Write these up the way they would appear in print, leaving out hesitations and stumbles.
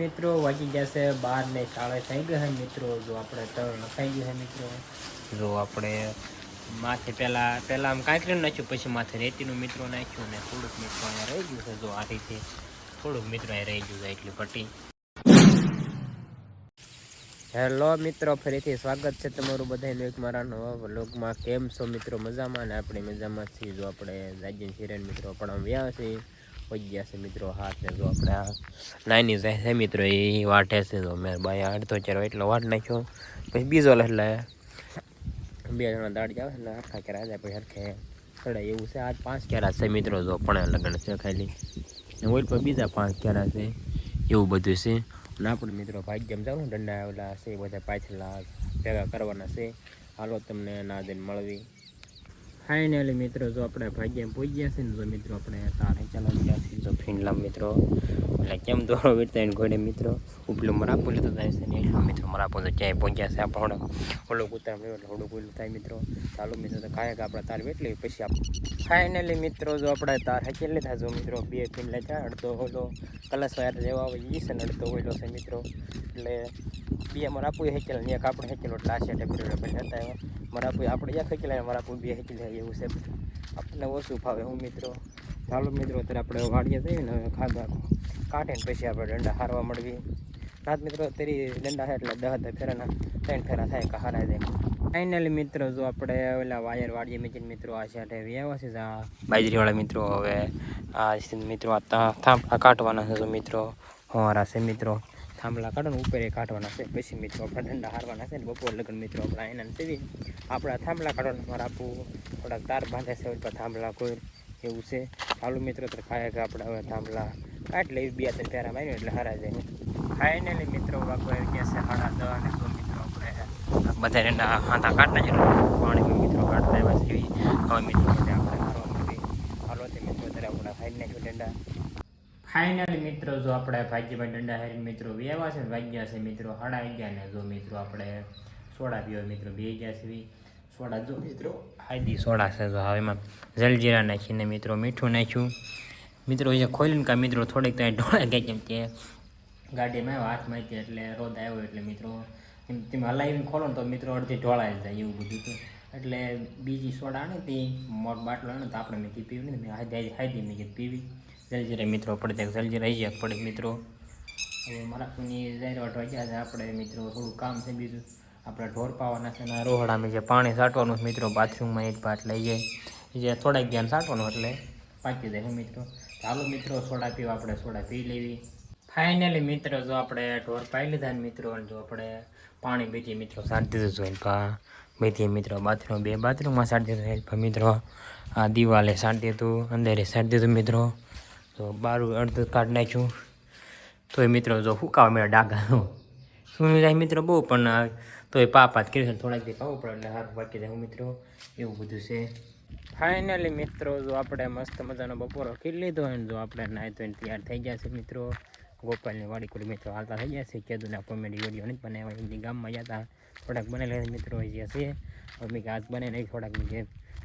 મિત્રો વાગી જશે 12 ને 40 થઈ ગયા છે મિત્રો. જો આપણે તળ નખાઈ ગયું છે મિત્રો. જો આપણે માથે પહેલાં આમ કાંકરી નાખ્યું, પછી માથે રેતીનું મિત્રો નાખ્યું અને થોડુંક મિત્રો અહીંયા રહી ગયું છે. જો આ રીતે થોડુંક મિત્રો અહીંયા રહી ગયું છે એટલી પટ્ટી. હેલો મિત્રો, ફરીથી સ્વાગત છે તમારું બધાનું એક મારા નવા વ્લોગમાં. કેમ છો મિત્રો? મજામાં? અને આપણે મજામાં છીએ. જો આપણે રાજ્ય સિરેન મિત્રો પણ આમ વ્યા છીએ, પહોંચી ગયા છે મિત્રો હાથ ને. જો આપણે આ નાની જાય છે મિત્રો, એ વાટે છે. જો મેં બાય અડધો ચાર એટલો વાટ નાખ્યો, પછી બીજો એટલે 2 જણા દાડી આવે એટલે હરખા ક્યારે જાય, પછી હરખે ચડાય એવું છે. આજ 5 ક્યારા છે મિત્રો. જો પણ લગ્ન છે ખાલી, ઓઇલ પર બીજા 5 ક્યારા છે, એવું બધું છે. અને આપણે મિત્રો ભાગ્યમ જાવ દંડા આવેલા છે, બધા પાછલા ભેગા કરવાના છે. હાલો તમને ના દઈને મળવી. ફાઇનલી મિત્રો જો આપણે ભાગ્યમ પહોંચી ગયા છે ને. જો મિત્રો આપણે તારે ચાલવા ગયા છીએ. જો ફીંડલા મિત્રો એટલે કેમ દોડો વીરતા ઘોડે મિત્રો ઉપલું મરાપું લીધું થાય છે ને એટલું મિત્રો મરાપું તો ક્યાંય પહોંચ્યા છે. આપણે ઓલું ઉતાર એટલે થોડુંક ઓલું થાય મિત્રો. ચાલો મિત્રો તો કાંઈક આપણે તાર વેટલી પછી ફાઇનલી મિત્રો જો આપણે તાર હેકી લીધા. જો મિત્રો 2 ફીંડલા છે, અડધો ઓલો કલશ વાયર જેવા આવે એ છે ને અડધો ઓઈલો છે મિત્રો. એટલે 2 મરાપું હેકેલ ને એક આપણે હેકેલો એટલે આ સેટે પીરિયડ પછી હતા મરાપું આપણે એક હેકેલા મરાપું 2 હેકી જાય એવું છે. આપણને ઓછું ફાવે હું મિત્રો. ચાલો મિત્રો અત્યારે આપણે વાડીએ જઈએ ને ખાધા કાઢીને પછી આપણે દંડા હારવા મળવી. રાત મિત્રો તેરી દંડા છે એટલે 10 ફેરાના 3 ફેરા થાય કે હારા જાય. ફાઇનલી મિત્રો જો આપણે ઓલા વાયર વાડીએ મેચીને મિત્રો આ સાઈડે વ્યાવા છે આ બાજરીવાળા મિત્રો. હવે આ મિત્રો આ થાંભલા કાઢવાના છે. તો મિત્રો હોવારા છે મિત્રો, થાંભલા કાઢો ને ઉપર કાઢવાના છે. પછી મિત્રો આપણે દંડા હારવાના છે ને બપોર લગ્ન મિત્રો આપણે એના સેવી આપણા થાંભલા કાઢવાના. મારે આપવું થોડાક તાર બાંધે છે ઉપર થાંભલા કોઈ એવું છે. ચાલુ મિત્રો તો ખાય કે આપણે હવે થાંભલા કાઢ લઈ 2-3 ફેરા માર્યું એટલે હારા જાય. ફાઇનલી મિત્રો વાગો આવી ગયા છે 10:30 અને તો મિત્રો આપણે બધા એના હાથા કાઢના છે પાણી મિત્રો કાઢતા એવા છે. હવે મિત્રો આપણે હારવા મળીએ. હાલો તે મિત્રો ત્યારે આપણે ખાઈ નાખ્યું દંડા. ફાઇનલી મિત્રો જો આપણે ભાગ્યભાઈ દંડા હારી મિત્રો વ્યવા છે ને વાગ્યા છે મિત્રો 11:30 ને. જો મિત્રો આપણે સોડા પીવા મિત્રો 2 ગયા છે સોડા. જો મિત્રો હાઈદી સોડા છે. તો હવે એમાં જલજીરા નાખીને મિત્રો મીઠું નાખ્યું મિત્રો. એ ખોલીને કા મિત્રો થોડીક ત્યાં ઢોળાઈ ગઈ કેમ કે ગાડીમાં હાથમાં હતી એટલે રોદ આવ્યો એટલે મિત્રો તમે હલાવીને ખોલો ને તો મિત્રો અડધી ઢોળાઈ જાય એવું બધું હતું. એટલે બીજી સોડા આને તે મોટ બાટલો આને તો આપણે મેં પીવી ને હાઈદી મેં કીધું પીવી. જલજીરા મિત્રો પડે જલજીરા આવી જાય પડે મિત્રો. હવે મારા કોઈની જાહેર વાટવા ગયા છે આપણે મિત્રો થોડું કામ છે બીજું. આપણે ઢોર પાવાના છે ને રોહડામાં જે પાણી છાંટવાનું મિત્રો બાથરૂમમાં એક પાટ લઈ જાય જે થોડાક ધ્યાન છાંટવાનું એટલે પાકી જાય મિત્રો. ચાલો મિત્રો સોડા પીવા આપણે સોડા પી લેવી. ફાઇનલી મિત્રો જો આપણે ઢોર પાઈ લીધા ને મિત્રો જો આપણે પાણી બીજી મિત્રો છાંટી દીધું જોઈને બીજી મિત્રો બાથરૂમ 2 બાથરૂમમાં છાંટી દીધું મિત્રો. આ દિવાલે છાંટી દીધું, અંદરે છાંટી દીધું મિત્રો. તો બારું અડધું કાઢ નાખ્યું તોય મિત્રો જો ફૂકાવા મેળા ડાઘા શું જાય મિત્રો બહુ પણ તોય પાપાત કર્યું થોડાક દી પાવું પડે એટલે સારું બાકી જાય મિત્રો એવું બધું છે. ફાઇનલી મિત્રો જો આપણે મસ્ત મજાનો બપોરો ખીલી લીધો હોય ને જો આપણે નાહી ધોઈને તૈયાર થઈ ગયા છે મિત્રો. ગોપાલની વાડી કુડી મિત્રો હાલતા થઈ ગયા છે. કીધું કોમેડી વિડીયો નથી બનાવ્યા એમની ગામમાં ગયા હતા થોડાક બનાવેલા મિત્રો જે છે. હવે મેં આજ બનાવી નહીં થોડાક જે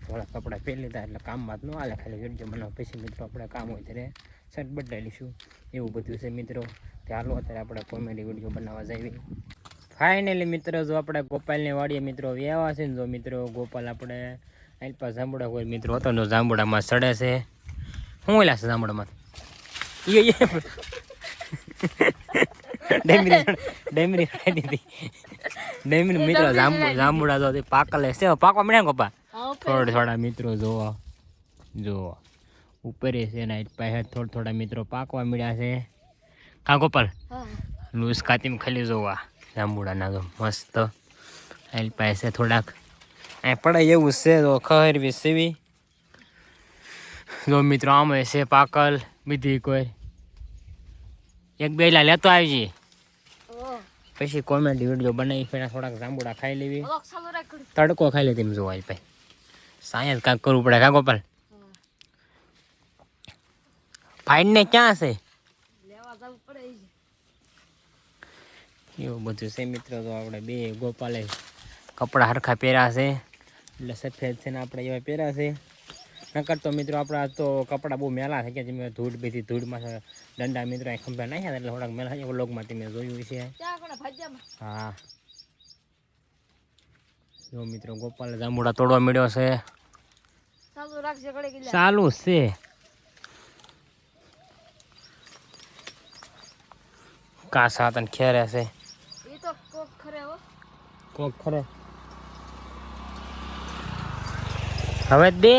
થોડાક કપડાં પહેરી લીધા એટલે કામમાં જ ન હાલે ખાલી વિડીયો બનાવવા પછી મિત્રો આપણે કામ હોય ત્યારે શર્ટ બદલાઈ લઈશું એવું બધું છે મિત્રો. ચાલો અત્યારે આપણે કોમેડી વિડીયો બનાવવા જઈએ. ફાઇનલી મિત્રો જો આપણે ગોપાલની વાડીએ મિત્રો વ્યાવા છે ને. જો મિત્રો ગોપાલ આપણે અહીં પાસે જાંબુડા કોઈ મિત્રો હતો ને જાંબુડામાં સડે છે. શું ઓલા છે જાંબુડામાં ડેમરી મિત્રો જાંબુડા જો પાકલે છે પાકવા મળ્યા ગોપા થોડા મિત્રો જોવો ઉપર છે ને પાસે થોડા મિત્રો પાકવા મળ્યા છે. કા ગોપાલ લૂસ કાતીમ ખાલી જોવા જાંબુડાના તો મસ્ત એલ પાસે થોડાક અહીં પડાય એવું છે. તો ખરવી સીવી જો મિત્રો આમ છે પાકલ બીજી કોઈ 1-2 લેતો આવજે પછી કોમેડી વિડીયો બનાવી ફેરા થોડાક જાંબુડા ખાઈ લેવી તડકો ખાઈ લે તેમ જોવા ભાઈ સાયન્સ કાંક કરવું પડે. કા ગોપાલ ફાઈન ને ક્યાં છે એવું બધું છે મિત્રો. તો આપણે 2 ગોપાલે કપડા હરખા પહેર્યા છે એટલે સફેદ છે ને આપણે એવા પહેર્યા છે. નકર તો મિત્રો આપણા તો કપડાં બહુ મેલા થઈ ગયા છે, ધૂળ બીજી ધૂળમાં દંડા મિત્રો અહીં ખંભા નાખ્યા એટલે થોડાક મેલા છે. વ્લોગમાં તમે જોયું છે. હા જો મિત્રો ગોપાલ જાંબુડા તોડવા મળ્યો છે. ચાલુ છે. કાસા તને ખેરે છે. કોક ખરે હવે દે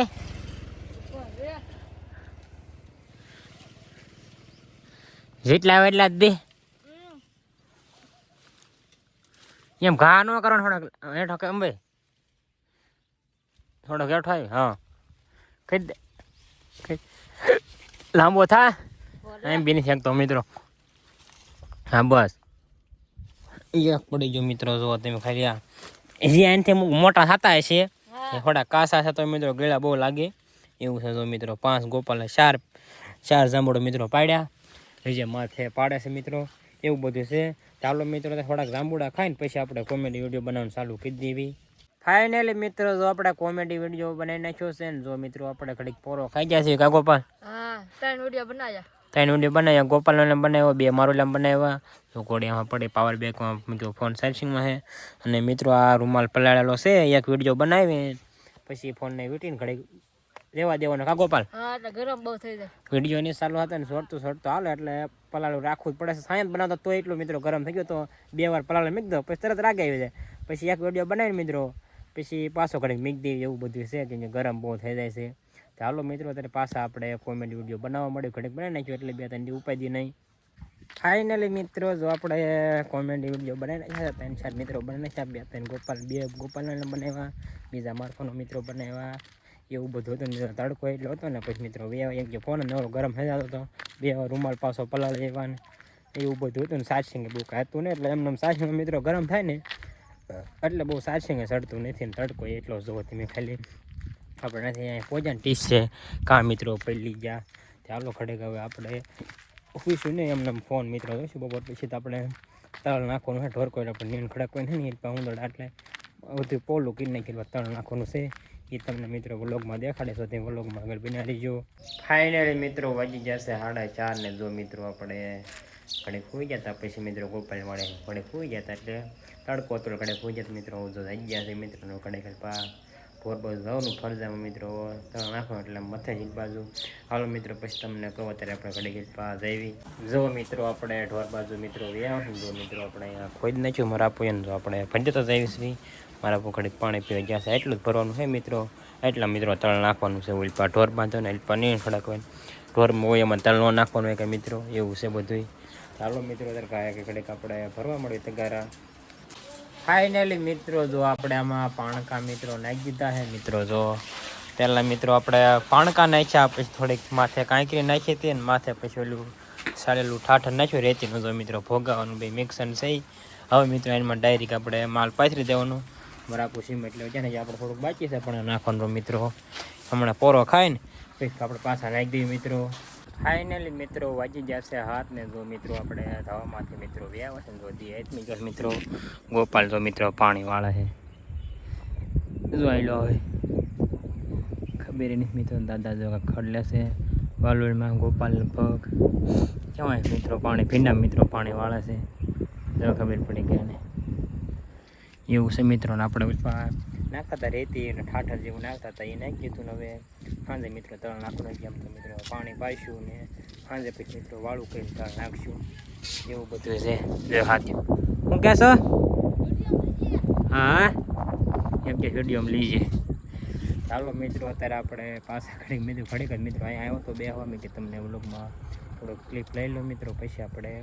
જેટલા આવે એટલા જ દે. એમ ઘા ન કરો થોડાક હેઠો કે અંબે થોડોક હેઠો આવી. હા કઈ દે લાંબો થા એમ બી નથી શકતો મિત્રો. હા બસ એક પડી ગયો મિત્રો. જો તમે ખાલી જે આનાથી મોટા થતા હશે થોડા કાસા છે તો મિત્રો ગળા બહુ લાગે એવું છે. જો મિત્રો 5 ગોપાલ 4 જાંબુડો મિત્રો પાડ્યા. જે માથે પાડે છે મિત્રો એવું બધું છે. ચાલો મિત્રો થોડાક જાંબુડા ખાઈને પછી આપણે કોમેડી વિડીયો બનાવવાનું ચાલુ કરી દેવી. ફાઇનલી મિત્રો જો આપણે કોમેડી વિડીયો બનાવી નાખ્યો છે ને જો મિત્રો આપણે ઘડીક પોરો ખાઈ ગયા છે. કા ગોપાલ? હા 3 વિડીયો બનાવ્યા. ગોપાલ બનાવ્યો, 2 મારુલામ બનાવ્યા. તો કોડિયામાં પડે પાવર બેકમાં મિત્રો ફોન ચાર્જિંગમાં છે. અને મિત્રો આ રૂમાલ પલાળેલો છે. એક વિડીયો બનાવી પછી ફોનને વીટીને ઘડીક રેવા દેવાનો. કા ગોપાલ? હા એટલે ગરમ બહુ થઈ જાય. વિડીયો ની ચાલુ હતા ને છોડતો હાલે એટલે પલાળું રાખવું જ પડે છે. સાયન્સ બનાવતો તો એટલું મિત્રો ગરમ થઈ ગયો તો 2 વાર પલાળે મૂકી દો પછી તરત રાગ આવી જાય. પછી એક વિડીયો બનાવીને મિત્રો પછી પાછો ઘડીક મૂકી દેવી એવું બધું છે કે ગરમ બહુ થઈ જાય છે. ચાલો મિત્રો અત્યારે પાછા આપણે કોમેડી વિડીયો બનાવવા મળ્યું. ઘડીક બનાવી નાખ્યું એટલે 2-3 દી ઉપાધી નહીં. ફાઇનલી મિત્રો જો આપણે કોમેડી વિડીયો બનાવી નાખ્યા 3-4 મિત્રો બનાવી નાખ્યા. 2-3 ગોપાલને બનાવ્યા, બીજા મારફાનો મિત્રો બનાવ્યા એવું બધું હતું. મિત્રો તડકો એટલો હતો ને પછી મિત્રો એમ કે ફોન નવો ગરમ થઈ જતો હતો. 2 રૂમાલ પાછો પલાળી લેવા ને એવું બધું હતું ને. ચાર્જિંગ બહુ હતું ને એટલે એમને ચાર્જિંગ મિત્રો ગરમ થાય ને એટલે બહુ ચાર્જિંગ ચડતું નથી ને તડકો એટલો જોવો તમે ખાલી આપણે નથી અહીંયા પોજાન ટીસ છે કાં મિત્રો પડી ગયા. ચાલો ખડેક હવે આપણે પૂછ્યું નહીં એમને ફોન મિત્રો જોઈશું બપોર પછી તો આપણે તળ નાખવાનું છે. ઢોર કોઈ આપણે નીણ ખડક કોઈ નહીં ઉંદરડા એટલે બધું પોલું કરી નાખી તળ નાખવાનું છે. એ તમને મિત્રો વ્લોગમાં દેખાડે છો તે વ્લોગમાં આગળ બના રહીજો. ફાઇનલી મિત્રો વાગી જશે 4:30 ને જો મિત્રો આપણે ઘડીક સુઈ ગયા હતા પછી મિત્રો ગોપાલ વાળે ઘડીક સુઈ ગયા હતા એટલે તડકો તો ઘડીક સુઈ જતો મિત્રો જો થઈ ગયા છે મિત્રો ઘડીક ઢોર બાજુ જવાનું ફરજામાં મિત્રો તળ નાખો એટલે મથે જ બાજુ. હાલો મિત્રો પછી તમને કહો અત્યારે આપણે ઘડીક પા જઈવી. જો મિત્રો આપણે ઢોર બાજુ મિત્રો વ્યા જો મિત્રો આપણે અહીંયા ખોઈ જ નાખ્યું મારા આપું જો આપણે ભંજતો જઈવી મારા પોખડીક પાણી પીવા ગયા છે એટલું જ ભરવાનું છે મિત્રો. એટલા મિત્રો તળ નાખવાનું છે. ઉલ્પા ઢોર બાંધો ને ઉલ્પા નહીં ખડક હોય ઢોરમાં હોય એમાં તળ ન નાખવાનું હોય કે મિત્રો એવું છે બધું. ચાલો મિત્રો અત્યારે કે ઘડીક આપણે ભરવા મળ્યું તગારા. ફાઇનલી મિત્રો જો આપણે આમાં પાણકા મિત્રો નાખી દીધા છે મિત્રો. જો પહેલાં મિત્રો આપણે પાણકા નાખ્યા પછી થોડીક માથે કાંકરી નાખી હતી ને માથે પછી ઓલું સારેલું ઠાઠર નાખ્યું રેતીનું. જો મિત્રો ભોગાવાનું બે મિક્સન છે. હવે મિત્રો એમાં ડાયરેક્ટ આપણે માલ પાથરી દેવાનું બરાબર સીમ એટલે છે ને આપણે થોડુંક બાકી છે પણ નાખવાનું મિત્રો હમણાં પોરો ખાય ને પછી આપણે પાછા નાખી દઈએ મિત્રો. ફાઇનલી મિત્રો વાગી જશે હાથ ને જો મિત્રો આપણે ધાવામાંથી મિત્રો વ્યાવ છે જો દી એટલી ગર મિત્રો ગોપાલ જો મિત્રો પાણી વાળે છે જોઈ લો. હવે ખબર નથી મિત્રો દાદા જો ખડલે છે વાલુડમાં ગોપાલ પગ કેવાય મિત્રો પાણી ભીંડા મિત્રો પાણી વાળે છે જો ખબર પડી ગયા ને એવું છે મિત્રો. ને આપણે નાખતા હતા રેતી અને ઠાઠર જેવું નાખતા હતા એ નાખી દીધું ને હવે સાંજે મિત્રો તળ નાખવાનું કેમ તો મિત્રો પાણી પાઈશું ને સાંજે પછી મિત્રો વાળું કરીને તળ નાખશું એવું બધું છે. જે હાથે હું કહેશો હા એમ કે વિડીયોમાં લીજે. ચાલો મિત્રો અત્યારે આપણે પાછા ઘડીક મિત્રો ઘડીક જ મિત્રો અહીંયા આવ્યો તો બે હવા મેં કે તમને વ્લોગમાં થોડોક ક્લિપ લઈ લો મિત્રો પછી આપણે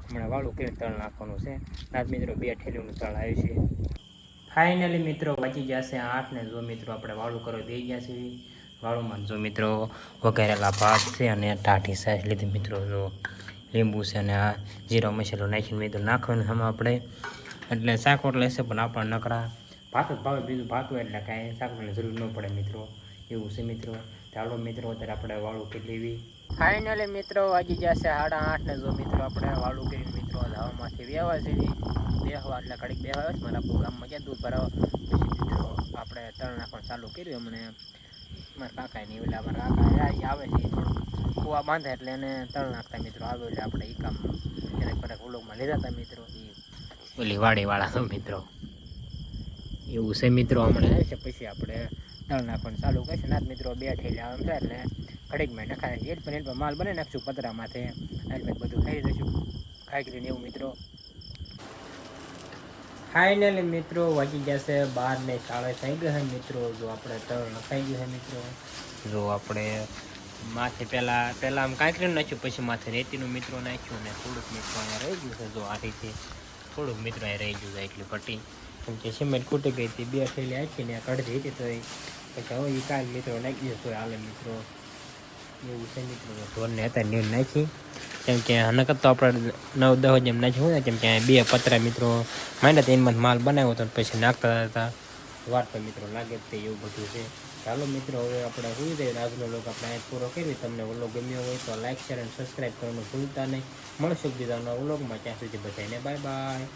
હમણાં વાળું કરીને તળ નાખવાનું છે. રાત મિત્રો 2 ઠેલીઓનું તળ આવ્યું છે. ફાઇનલી મિત્રો વાંચી જશે 8 ને જો મિત્રો આપણે વાળું કરવા દઈ ગયા છે. વાળુંમાં જો મિત્રો વઘારેલા ભાત છે અને ટાઢી સાઈઝ લીધી મિત્રો. જો લીંબુ છે અને આ જીરો મસાલો નાખીને મિત્રો નાખવાનું આમાં આપણે એટલે શાક રોટલા છે પણ આપણને નકરા ભાત જ ભાવે બીજું ભાતું એટલે કાંઈ શાક રોટલાની જરૂર ન પડે મિત્રો એવું છે મિત્રો. ચાલો મિત્રો અત્યારે આપણે વાળું કરી લેવી. ફાઇનલી મિત્રો વાગી જશે 8:30 ને જો મિત્રો આપણે વાળું કરી મિત્રો ધાવામાંથી વ્યવહાર છે બેહવા એટલે ઘડીક બેહવા મારા ગામમાં ક્યાં દૂધ ભરાવા પછી મિત્રો આપણે તળ નાખવાનું ચાલુ કર્યું. અમને મારા કાકા ની ઓલા મારા કાકા આવે છે થોડું કુવા બાંધે એટલે એને તળ નાખતા મિત્રો આવે એટલે આપણે એ કામ એને ફરક વ્લોગમાં લીધા હતા મિત્રો એ ઓલી વાડીવાળા મિત્રો એવું છે મિત્રો હમણાં આવે છે પછી આપણે તળ નાખવાનું ચાલુ કરશે ના મિત્રો બે ઠેલા આમ થાય એટલે ઘડીકમાં નખાય એડ પણ માલ બનાવી નાખશું પતરામાંથી હેલ્મેટ બધું ખાઈ દઈશું ખાઈ કરીને એવું મિત્રો ફાઇનલી મિત્રો વાગી જશે 12:40 થઈ ગયા છે મિત્રો. જો આપણે તળ નખાઈ ગયું છે મિત્રો. જો આપણે માથે પહેલાં આમ કાંકરી નાખ્યું પછી માથે રેતીનું મિત્રો નાખ્યું ને થોડુંક મિત્રો અહીંયા રહી ગયું છે. જો આ રીતે થોડુંક મિત્રો અહીંયા રહી ગયું છે એટલી પટ્ટી કેમ કે સિમેન્ટ ખૂટી ગઈ હતી 2 થેલી આખીને કડધી હતી તો પછી હવે એ કાલ મિત્રો નાખી દઈશું હાલે મિત્રો એવું છે મિત્રો. ઢોરને અત્યારે નીર નાખી કેમ કે નકર તો આપણે 9-10 જેમ નાખ્યું હોય કેમ કે 2 પતરા મિત્રો માંડ્યા એમાં માલ બનાવ્યો હતો પછી નાખતા હતા વાર તો મિત્રો લાગે જ એવું બધું છે. ચાલો મિત્રો હવે આપણે હોઈ જાય આજનો લોક આપણે પૂરો કરી. તમને વ્લોગ ગમ્યો હોય તો લાઈક શેર અને સબસ્ક્રાઈબ કરવાનું ભૂલતા નહીં. મળશું બીજા નવા વ્લોગમાં ત્યાં સુધી બધાને બાય બાય.